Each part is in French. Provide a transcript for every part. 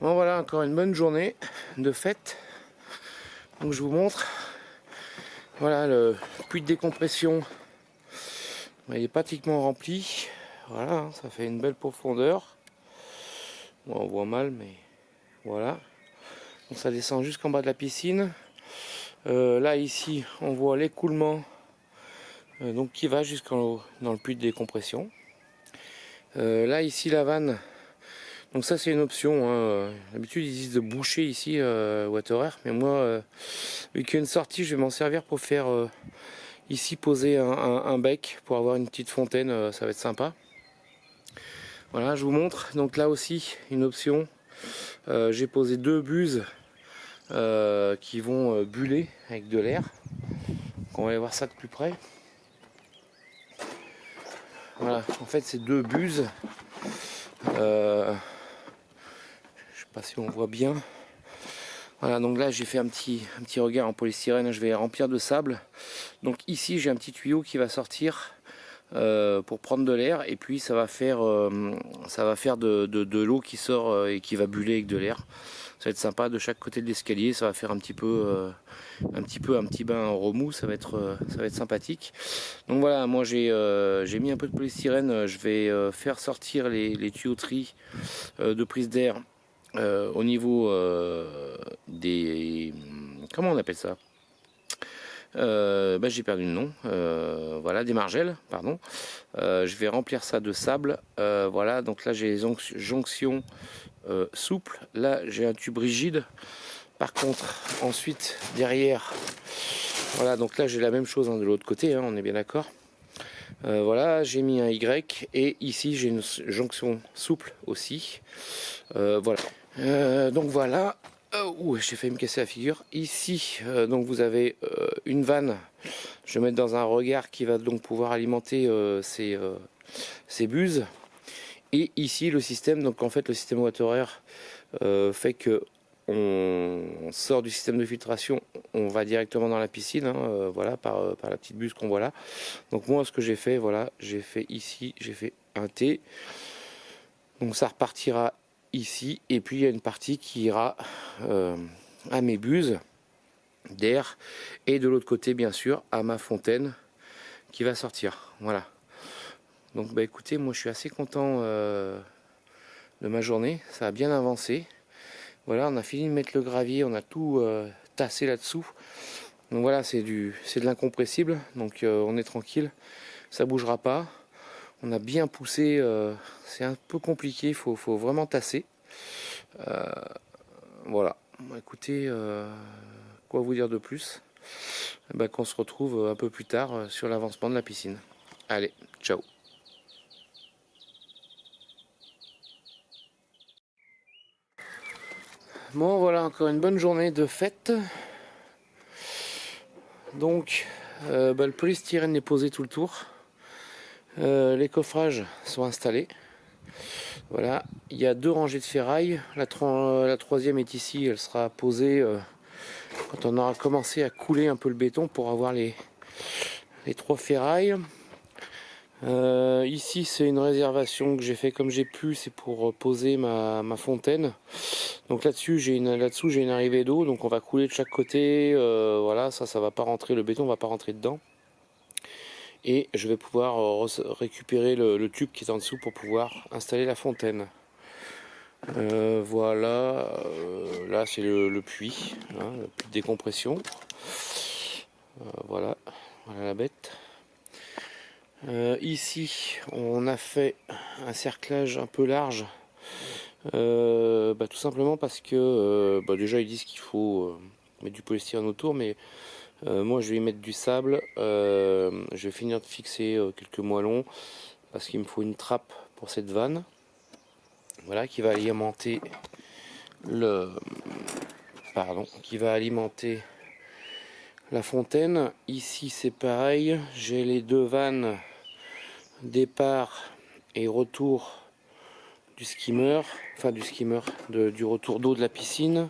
Bon voilà, encore une bonne journée de fête. Donc je vous montre. Voilà le puits de décompression. Il est pratiquement rempli. Voilà, ça fait une belle profondeur. Bon, on voit mal, mais voilà. Donc ça descend jusqu'en bas de la piscine. Là ici, on voit l'écoulement donc qui va jusqu'en dans le puits de décompression. Là ici la vanne. Donc ça c'est une option, hein. D'habitude ils disent de boucher ici Water, mais moi vu qu'il y a une sortie, je vais m'en servir pour faire ici poser un bec pour avoir une petite fontaine, ça va être sympa. Voilà, je vous montre. Donc là aussi une option. J'ai posé deux buses qui vont buller avec de l'air. On va aller voir ça de plus près. Voilà, en fait c'est deux buses. Je sais pas si on voit bien. Voilà, donc là j'ai fait un petit regard en polystyrène, je vais remplir de sable. Donc ici j'ai un petit tuyau qui va sortir pour prendre de l'air, et puis ça va faire de l'eau qui sort et qui va buller avec de l'air. Ça va être sympa de chaque côté de l'escalier, ça va faire un petit bain en remous, ça va être sympathique. Donc voilà, moi j'ai mis un peu de polystyrène, je vais faire sortir les tuyauteries de prise d'air au niveau des... Comment on appelle ça? J'ai perdu le nom. Voilà, des margelles, pardon. Je vais remplir ça de sable. Voilà, donc là j'ai les jonctions souples. Là j'ai un tube rigide. Par contre, ensuite derrière, voilà, donc là j'ai la même chose, hein, de l'autre côté, hein, on est bien d'accord. Voilà, j'ai mis un Y, et ici j'ai une jonction souple aussi. Voilà. Donc voilà. J'ai failli me casser la figure. Ici, donc vous avez une vanne. Je vais mettre dans un regard qui va donc pouvoir alimenter ces buses. Et ici le système, donc en fait le système Water fait que on sort du système de filtration, on va directement dans la piscine, hein, voilà, par la petite buse qu'on voit là. Donc moi ce que j'ai fait, voilà, j'ai fait ici, j'ai fait un T. Donc ça repartira ici, et puis il y a une partie qui ira à mes buses d'air, et de l'autre côté bien sûr à ma fontaine qui va sortir. Voilà. Donc bah écoutez, moi je suis assez content de ma journée, ça a bien avancé. Voilà, on a fini de mettre le gravier, on a tout tassé là-dessous. Donc voilà, c'est de l'incompressible, donc on est tranquille, ça bougera pas. On a bien poussé, c'est un peu compliqué, il faut vraiment tasser. Voilà, écoutez, quoi vous dire de plus? Qu'on se retrouve un peu plus tard sur l'avancement de la piscine. Allez, ciao. Bon voilà, encore une bonne journée de fête. Donc le polystyrène est posé tout le tour. Les coffrages sont installés. Voilà, il y a deux rangées de ferraille. La troisième est ici, elle sera posée quand on aura commencé à couler un peu le béton pour avoir les trois ferrailles. Ici c'est une réservation que j'ai fait comme j'ai pu, c'est pour poser ma fontaine. Donc là-dessous j'ai une arrivée d'eau, donc on va couler de chaque côté. Voilà, ça va pas rentrer, le béton va pas rentrer dedans. Et je vais pouvoir récupérer le tube qui est en dessous pour pouvoir installer la fontaine. Voilà, là c'est le puits, hein, le puits de décompression. Voilà la bête. Ici on a fait un cerclage un peu large, tout simplement parce que déjà ils disent qu'il faut mettre du polystyrène autour, mais moi je vais y mettre du sable. Je vais finir de fixer quelques moellons parce qu'il me faut une trappe pour cette vanne, voilà, qui va alimenter la fontaine. Ici c'est pareil, j'ai les deux vannes départ et retour du skimmer, du retour d'eau de la piscine.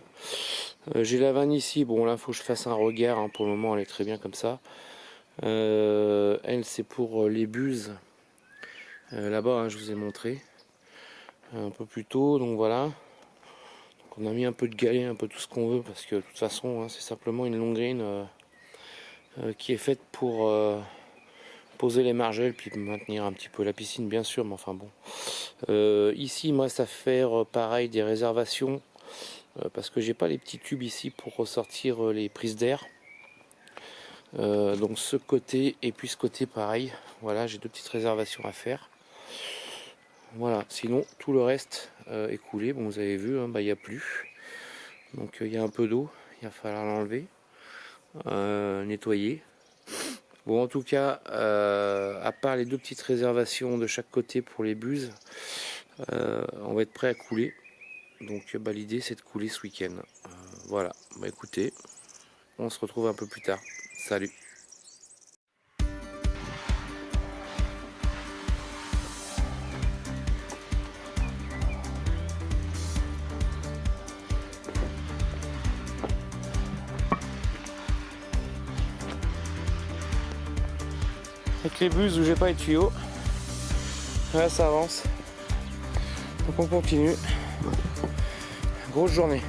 J'ai la vanne ici, bon là il faut que je fasse un regard, hein, pour le moment elle est très bien comme ça. Elle c'est pour les buses, là-bas, hein, je vous ai montré un peu plus tôt, donc voilà. Donc on a mis un peu de galet, un peu tout ce qu'on veut, parce que de toute façon hein, c'est simplement une long green qui est faite pour poser les margelles, puis maintenir un petit peu la piscine bien sûr, mais enfin bon. Ici il me reste à faire pareil des réservations, parce que j'ai pas les petits tubes ici pour ressortir les prises d'air. Donc ce côté et puis ce côté pareil, voilà, j'ai deux petites réservations à faire. Voilà, sinon tout le reste est coulé. Bon, vous avez vu, hein, bah, il n'y a plus. Donc il y a un peu d'eau, il va falloir l'enlever, nettoyer. Bon, en tout cas, à part les deux petites réservations de chaque côté pour les buses, on va être prêt à couler. Donc bah, l'idée c'est de couler ce week-end. Voilà, bah écoutez, on se retrouve un peu plus tard. Salut! Avec les buses où j'ai pas les tuyaux, là ça avance, donc on continue. Grosse journée.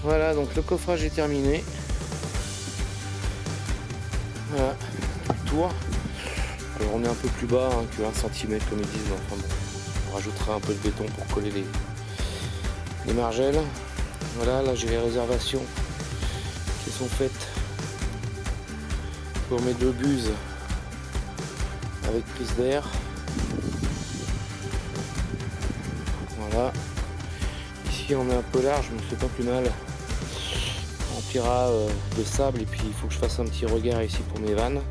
Voilà, donc le coffrage est terminé. Voilà, tour. Alors on est un peu plus bas hein, que 1 cm comme ils disent. Enfin bon, on rajoutera un peu de béton pour coller les margelles. Voilà, là j'ai les réservations qui sont faites pour mes deux buses avec prise d'air. Voilà. Ici on est un peu large, mais c'est pas plus mal. On remplira de sable et puis il faut que je fasse un petit regard ici pour mes vannes.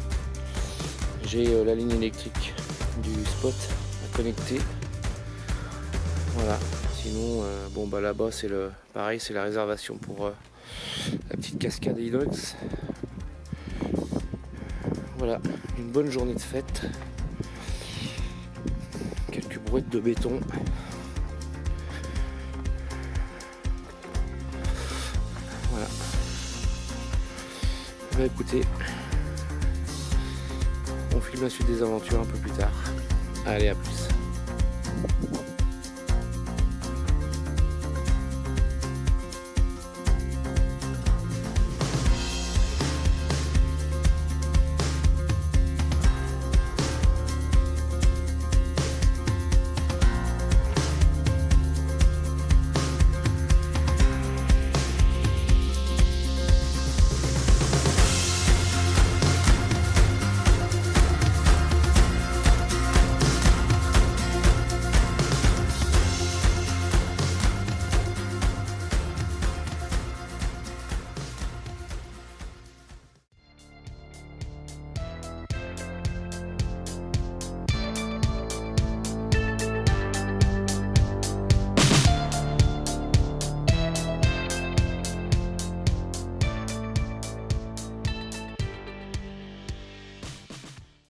J'ai la ligne électrique du spot à connecter. Voilà. Sinon, bon bah là-bas c'est le pareil, c'est la réservation pour la petite cascade inox. Voilà, une bonne journée de fête. Quelques brouettes de béton. Voilà. Bah écoutez, on filme la suite des aventures un peu plus tard. Allez, à plus.